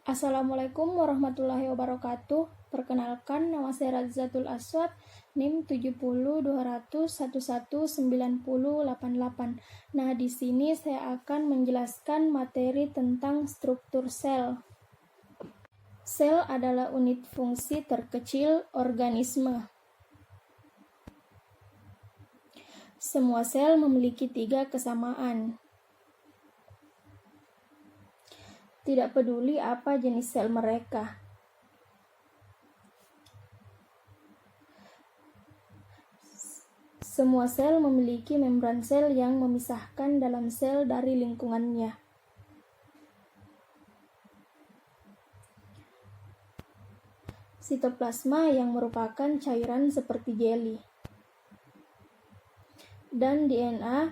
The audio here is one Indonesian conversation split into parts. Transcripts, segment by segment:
Assalamualaikum warahmatullahi wabarakatuh. Perkenalkan, nama saya Radzatul Aswad, NIM 702011119088. Nah, di sini saya akan menjelaskan materi tentang struktur sel. Sel adalah unit fungsi terkecil organisme. Semua sel memiliki 3 kesamaan. Tidak peduli apa jenis sel mereka. Semua sel memiliki membran sel yang memisahkan dalam sel dari lingkungannya. Sitoplasma yang merupakan cairan seperti jeli. Dan DNA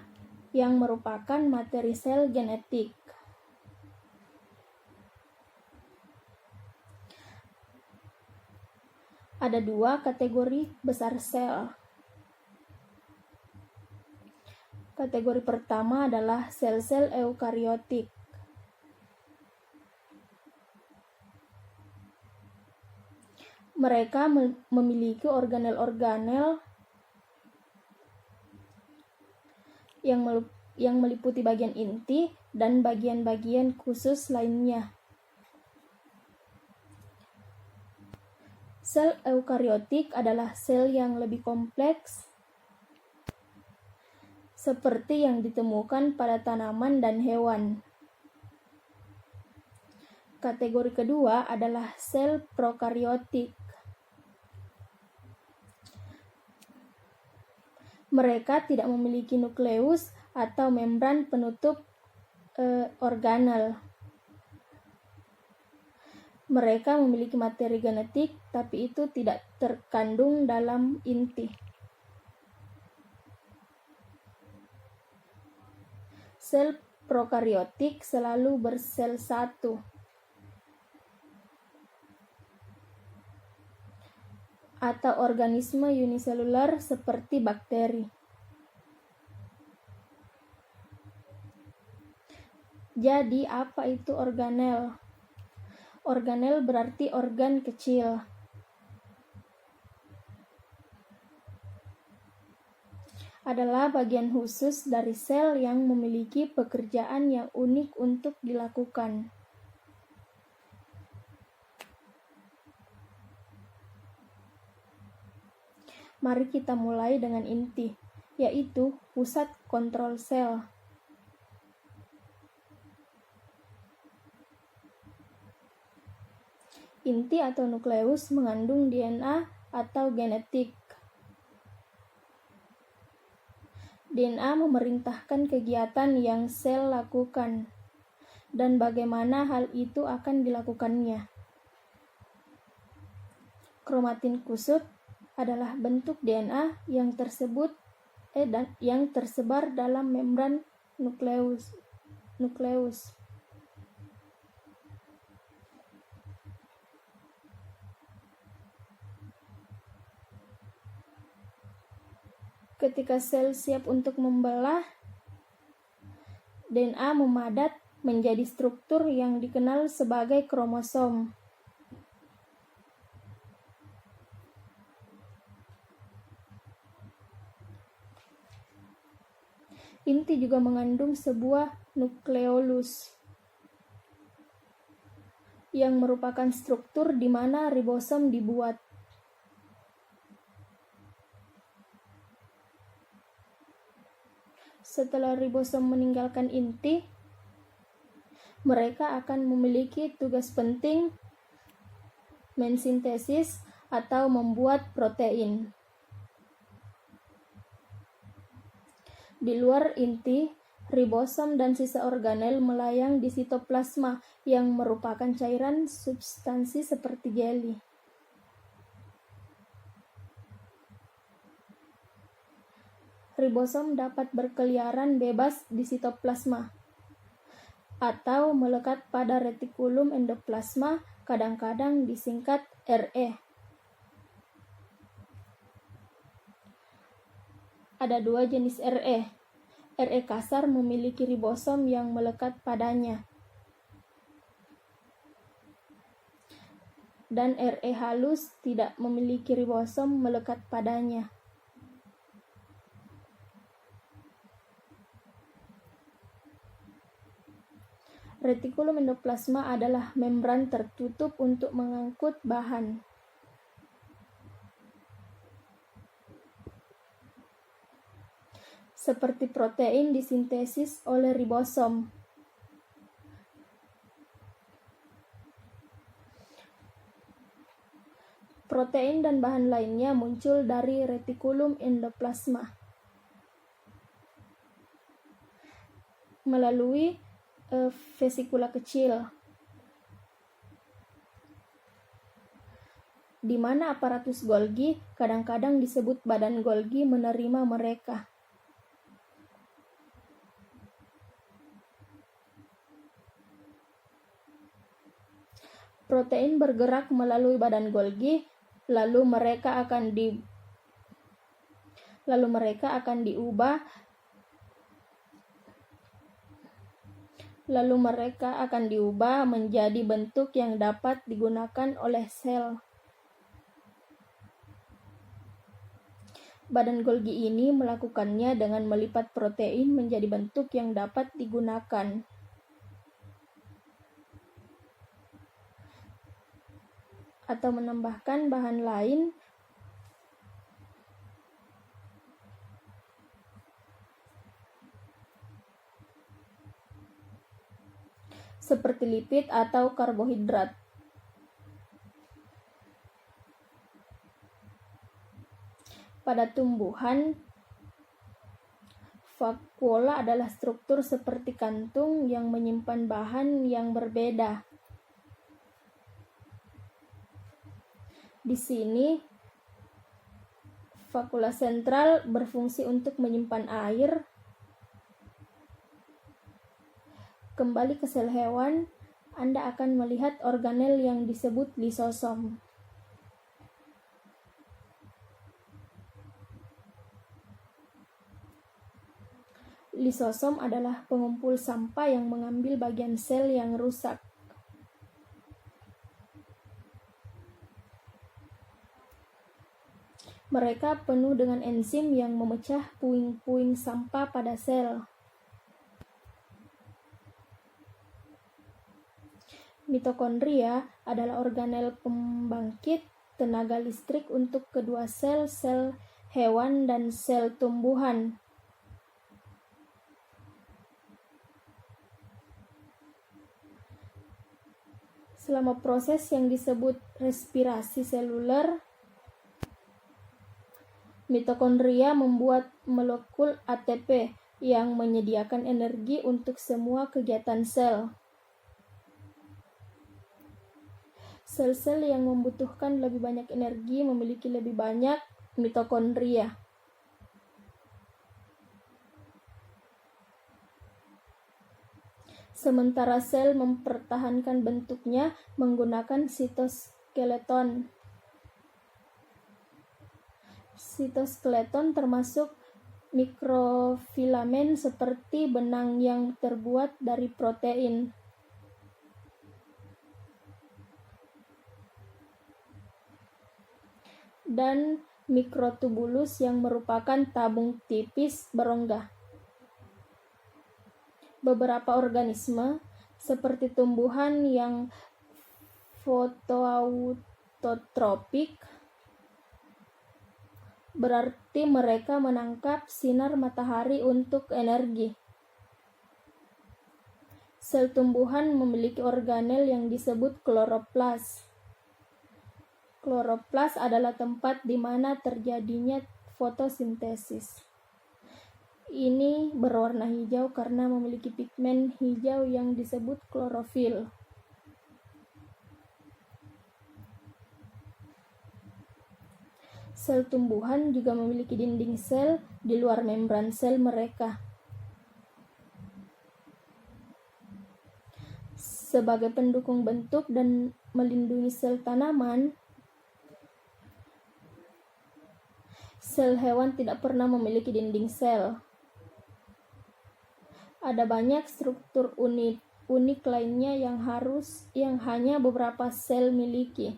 yang merupakan materi sel genetik. Ada 2 kategori besar sel. Kategori pertama adalah sel-sel eukariotik. Mereka memiliki organel-organel yang meliputi bagian inti dan bagian-bagian khusus lainnya. Sel eukariotik adalah sel yang lebih kompleks, seperti yang ditemukan pada tanaman dan hewan. Kategori kedua adalah sel prokariotik. Mereka tidak memiliki nukleus atau membran penutup organel. Mereka memiliki materi genetik, tapi itu tidak terkandung dalam inti. Sel prokariotik selalu bersel satu. Atau organisme uniselular seperti bakteri. Jadi, apa itu organel? Organel berarti organ kecil. Adalah bagian khusus dari sel yang memiliki pekerjaan yang unik untuk dilakukan. Mari kita mulai dengan inti, yaitu pusat kontrol sel. Inti atau nukleus mengandung DNA atau genetik. DNA memerintahkan kegiatan yang sel lakukan dan bagaimana hal itu akan dilakukannya. Kromatin kusut adalah bentuk DNA yang tersebar dalam membran nukleus. Ketika sel siap untuk membelah, DNA memadat menjadi struktur yang dikenal sebagai kromosom. Inti juga mengandung sebuah nukleolus yang merupakan struktur di mana ribosom dibuat. Setelah ribosom meninggalkan inti, mereka akan memiliki tugas penting mensintesis atau membuat protein. Di luar inti, ribosom dan sisa organel melayang di sitoplasma yang merupakan cairan substansi seperti jeli. Ribosom dapat berkeliaran bebas di sitoplasma atau melekat pada retikulum endoplasma, kadang-kadang disingkat RE. Ada 2 jenis RE. RE kasar memiliki ribosom yang melekat padanya. dan RE halus tidak memiliki ribosom melekat padanya. Retikulum endoplasma adalah membran tertutup untuk mengangkut bahan. Seperti protein disintesis oleh ribosom. Protein dan bahan lainnya muncul dari retikulum endoplasma melalui vesikula kecil, di mana aparatus Golgi, kadang-kadang disebut badan Golgi, menerima mereka. Protein bergerak melalui badan Golgi, lalu mereka akan diubah menjadi bentuk yang dapat digunakan oleh sel. Badan Golgi ini melakukannya dengan melipat protein menjadi bentuk yang dapat digunakan. Atau menambahkan bahan lain seperti lipid atau karbohidrat. Pada tumbuhan, vakuola adalah struktur seperti kantung yang menyimpan bahan yang berbeda. Di sini, vakula sentral berfungsi untuk menyimpan air. Kembali ke sel hewan, Anda akan melihat organel yang disebut lisosom. Lisosom adalah pengumpul sampah yang mengambil bagian sel yang rusak. Mereka penuh dengan enzim yang memecah puing-puing sampah pada sel. Mitokondria adalah organel pembangkit tenaga listrik untuk kedua sel hewan dan sel tumbuhan. Selama proses yang disebut respirasi seluler, mitokondria membuat molekul ATP yang menyediakan energi untuk semua kegiatan sel. Sel-sel yang membutuhkan lebih banyak energi memiliki lebih banyak mitokondria. Sementara sel mempertahankan bentuknya menggunakan sitoskeleton. Sitoskeleton termasuk mikrofilamen seperti benang yang terbuat dari protein. Dan mikrotubulus yang merupakan tabung tipis berongga. Beberapa organisme, seperti tumbuhan yang fotoautotropik, berarti mereka menangkap sinar matahari untuk energi. Sel tumbuhan memiliki organel yang disebut kloroplas. Kloroplas adalah tempat di mana terjadinya fotosintesis. Ini berwarna hijau karena memiliki pigmen hijau yang disebut klorofil. Sel tumbuhan juga memiliki dinding sel di luar membran sel mereka. Sebagai pendukung bentuk dan melindungi sel tanaman, sel hewan tidak pernah memiliki dinding sel. Ada banyak struktur unik lainnya yang hanya beberapa sel miliki.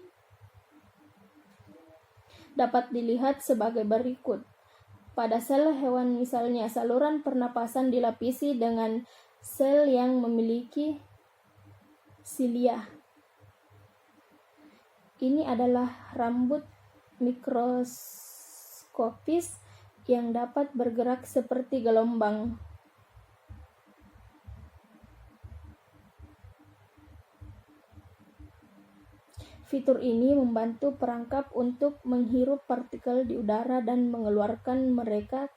dapat dilihat sebagai berikut. Pada sel hewan misalnya, saluran pernapasan dilapisi dengan sel yang memiliki silia. Ini adalah rambut mikroskopis yang dapat bergerak seperti gelombang. Fitur ini membantu perangkap untuk menghirup partikel di udara dan mengeluarkan mereka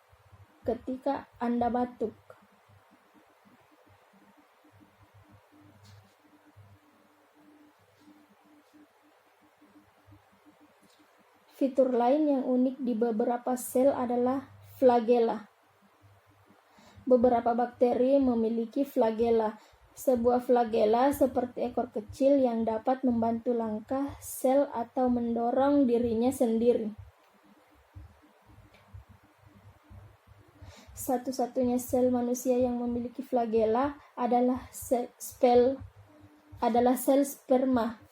ketika Anda batuk. Fitur lain yang unik di beberapa sel adalah flagela. Beberapa bakteri memiliki flagela. Sebuah flagela seperti ekor kecil yang dapat membantu langkah sel atau mendorong dirinya sendiri. Satu-satunya sel manusia yang memiliki flagela adalah sel sperma.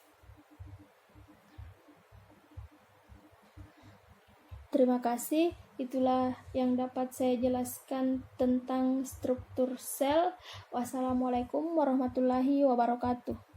Terima kasih, itulah yang dapat saya jelaskan tentang struktur sel. Wassalamualaikum warahmatullahi wabarakatuh.